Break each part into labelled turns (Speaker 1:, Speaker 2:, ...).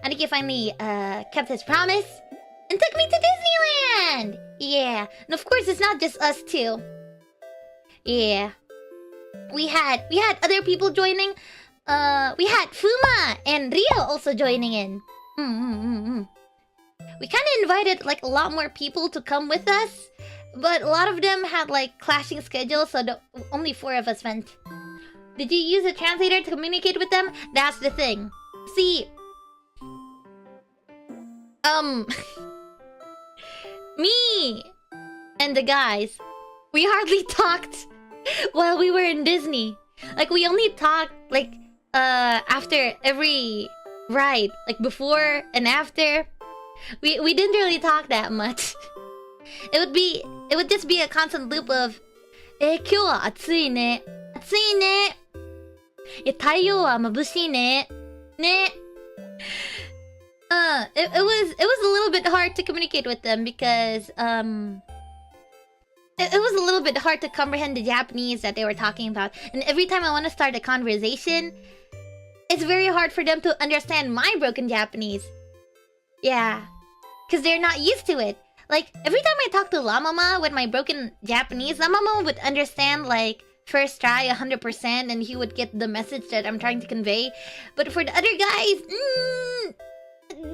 Speaker 1: Aniki finally kept his promise and took me to Disneyland. Yeah, and of course it's not just us two. Yeah, we had other people joining. We had Fuma and Rio also joining in. We kind of invited like a lot more people to come with us, but a lot of them had like clashing schedules, so only 4 of us went. Did you use a translator to communicate with them? That's the thing. See, me and the guys, we hardly talked while we were in Disney. Like, we only talked like after every ride, like before and after. We didn't really talk that much. It would just be a constant loop of 今日は暑いね。暑いね。太陽は眩しいね。ね。It was a little bit hard to communicate with them because it was a little bit hard to comprehend the Japanese that they were talking about. And every time I want to start a conversation, it's very hard for them to understand my broken Japanese. Yeah, because they're not used to it. Like, every time I talk to La Mama with my broken Japanese, La Mama would understand, like, first try 100%, and he would get the message that I'm trying to convey. But for the other guys,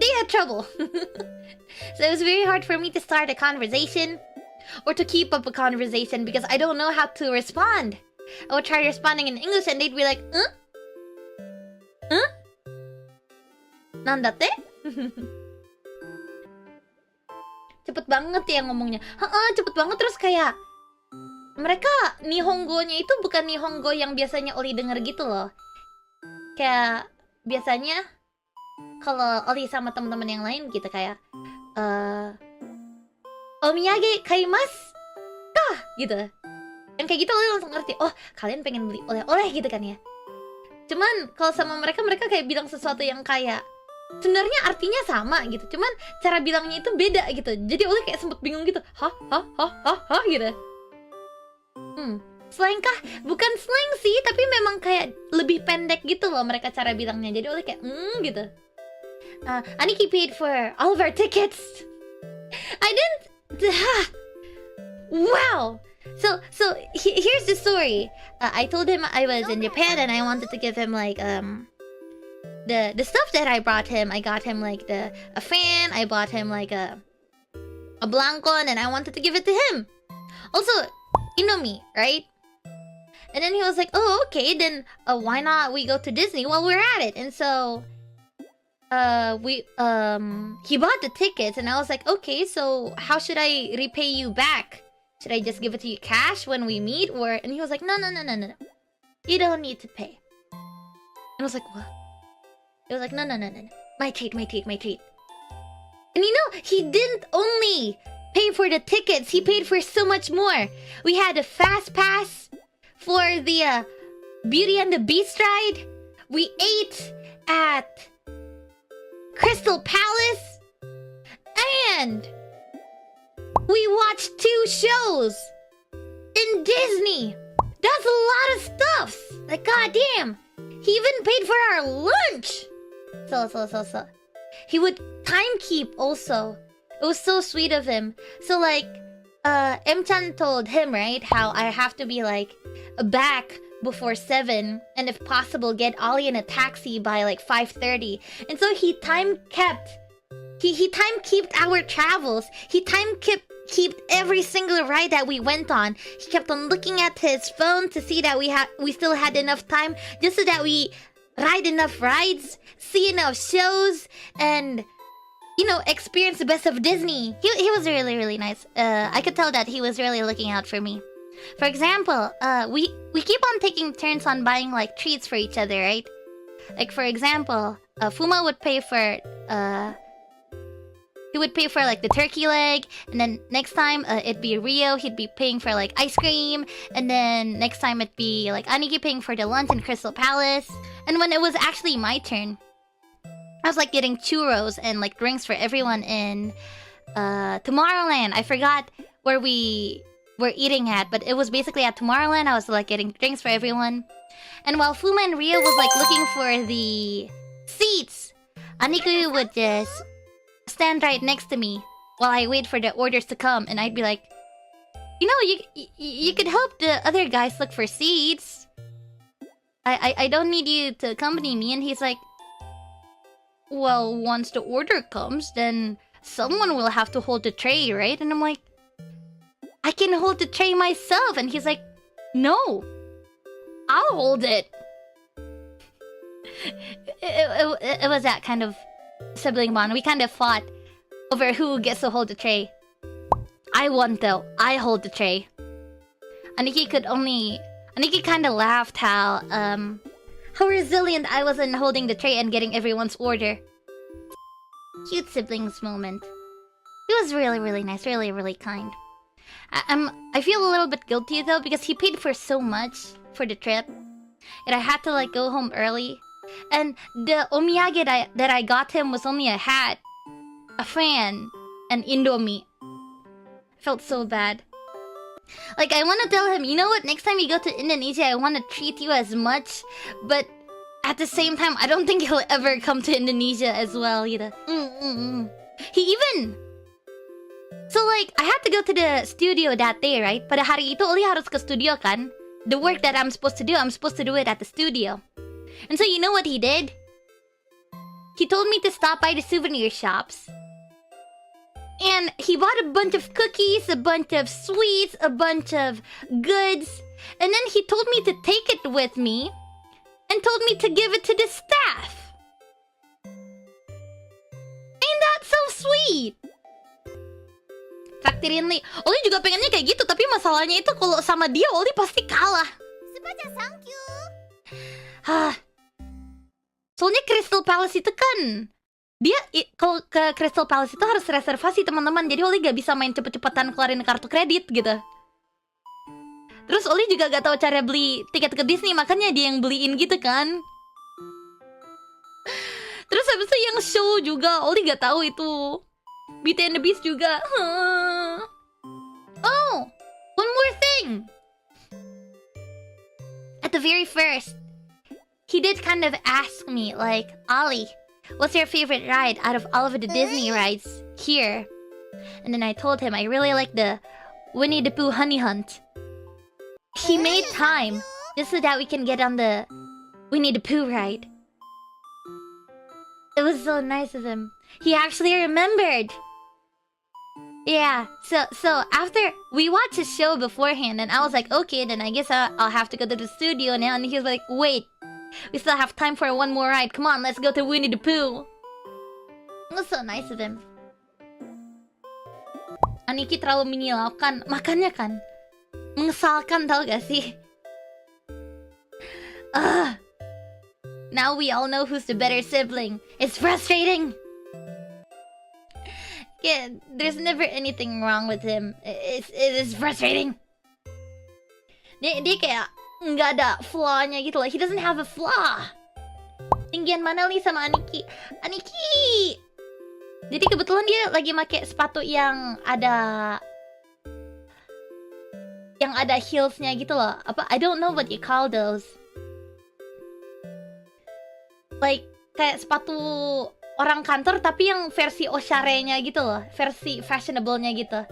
Speaker 1: they had trouble. So it was very hard for me to start a conversation or to keep up a conversation because I don't know how to respond. I would try responding in English and they'd be like, huh? Huh? Nandate? Cepet banget ya ngomongnya. Cepet banget terus kayak mereka Nihongo-nya itu bukan Nihongo yang biasanya Oli denger gitu loh. Kayak biasanya kalau Oli sama teman-teman yang lain gitu kayak omiyage kaimasu kah gitu. Yang kayak gitu Oli langsung ngerti. Oh, kalian pengen beli oleh-oleh gitu kan ya. Cuman kalau sama mereka kayak bilang sesuatu yang kayak sebenarnya artinya sama gitu, cuman cara bilangnya itu beda gitu. Jadi Oli kayak sempet bingung gitu. Hah gitu. Slang kah? Bukan slang sih, tapi memang kayak lebih pendek gitu loh mereka cara bilangnya. Jadi Oli kayak gitu. Aniki paid for all of our tickets. I didn't. Wow. So here's the story. I told him I was in Japan and I wanted to give him like the stuff that I brought him. I got him like a fan. I bought him like a blancon, and I wanted to give it to him. Also, you know me, right? And then he was like, "Oh, okay. Then why not we go to Disney while we're at it?" And so he bought the tickets, and I was like, "Okay, so how should I repay you back? Should I just give it to you cash when we meet, or?" And he was like, "No. You don't need to pay." And I was like, "What?" He was like, no. My treat. And you know, he didn't only pay for the tickets, he paid for so much more. We had a fast pass for the Beauty and the Beast ride. We ate at Crystal Palace. And we watched 2 shows in Disney. That's a lot of stuff. Like, goddamn. He even paid for our lunch. So. He would time keep also. It was so sweet of him. So like, M-chan told him, right, how I have to be like back before 7, and if possible get Ollie in a taxi by like 5:30. And so he time kept. He time kept our travels. He time kept every single ride that we went on. He kept on looking at his phone to see that we still had enough time, just so that we ride enough rides, see enough shows, and you know, experience the best of Disney. He was really, really nice. I could tell that he was really looking out for me. For example, we keep on taking turns on buying like treats for each other, right? Like for example, Fuma would pay for he would pay for like the turkey leg, and then next time it'd be Rio, he'd be paying for like ice cream, and then next time it'd be like Aniki paying for the lunch in Crystal Palace. And when it was actually my turn, I was like getting churros and like drinks for everyone in Tomorrowland. I forgot where we were eating at, but it was basically at Tomorrowland. I was like getting drinks for everyone. And while Fuma and Rio was like looking for the seats, Aniki would just stand right next to me while I wait for the orders to come, and I'd be like, you know, you could help the other guys look for seats. I don't need you to accompany me. And he's like, well, once the order comes, then someone will have to hold the tray, right? And I'm like, I can hold the tray myself. And he's like, no, I'll hold it. It was that kind of sibling bond. We kind of fought over who gets to hold the tray. I won though. I hold the tray. Aniki kind of laughed how resilient I was in holding the tray and getting everyone's order. Cute siblings moment. He was really, really nice. Really, really kind. I feel a little bit guilty though because he paid for so much for the trip, and I had to like go home early. And the omiyage that I got him was only a hat, a fan, and Indomie. I felt so bad. Like, I want to tell him, you know what, next time you go to Indonesia, I want to treat you as much. But at the same time, I don't think he'll ever come to Indonesia as well, gitu. He even... So like, I had to go to the studio that day, right? Pada hari itu, Oli harus ke studio kan? The work that I'm supposed to do it at the studio. And so you know what he did? He told me to stop by the souvenir shops. And he bought a bunch of cookies, a bunch of sweets, a bunch of goods. And then he told me to take it with me. And told me to give it to the staff. Ain't that so sweet? Traktirin Lee. Oli juga pengennya kayak gitu. Tapi masalahnya itu kalau sama dia, Oli pasti kalah. Thank you. Soalnya Crystal Palace itu kan, dia kalau ke Crystal Palace itu harus reservasi teman-teman. Jadi Oli gak bisa main cepet-cepetan keluarin kartu kredit gitu. Terus Oli juga gak tahu cara beli tiket ke Disney, makanya dia yang beliin gitu kan. Terus habis itu yang show juga Oli gak tahu itu. Beauty and the Beast juga. Oh, one more thing. At the very first, he did kind of ask me, like, Ollie, what's your favorite ride out of all of the Disney rides here? And then I told him I really like the Winnie the Pooh Honey Hunt. He made time just so that we can get on the Winnie the Pooh ride. It was so nice of him. He actually remembered. Yeah, so after we watched his show beforehand, and I was like, okay, then I guess I'll have to go to the studio now. And he was like, wait, we still have time for one more ride. Come on, let's go to Winnie the Pooh. It was so nice of him. Aniki terlalu menyilaukan, makanya kan mengesalkan, tau gak sih? Now we all know who's the better sibling. It's frustrating. Yeah, there's never anything wrong with him. It is frustrating. Dia kayak nggak ada flaw-nya gitu loh. He doesn't have a flaw. Tinggian mana Li sama Aniki? Aniki! Jadi kebetulan dia lagi pakai sepatu yang ada heels-nya gitu loh. Apa? I don't know what you call those. Like kayak sepatu orang kantor tapi yang versi oshare-nya gitu loh. Versi fashionable-nya gitu.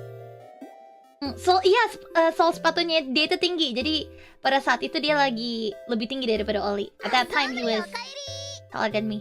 Speaker 1: So iya, soal sepatunya dia itu tinggi. Jadi pada saat itu dia lagi lebih tinggi daripada Ollie. At that time he was taller than me.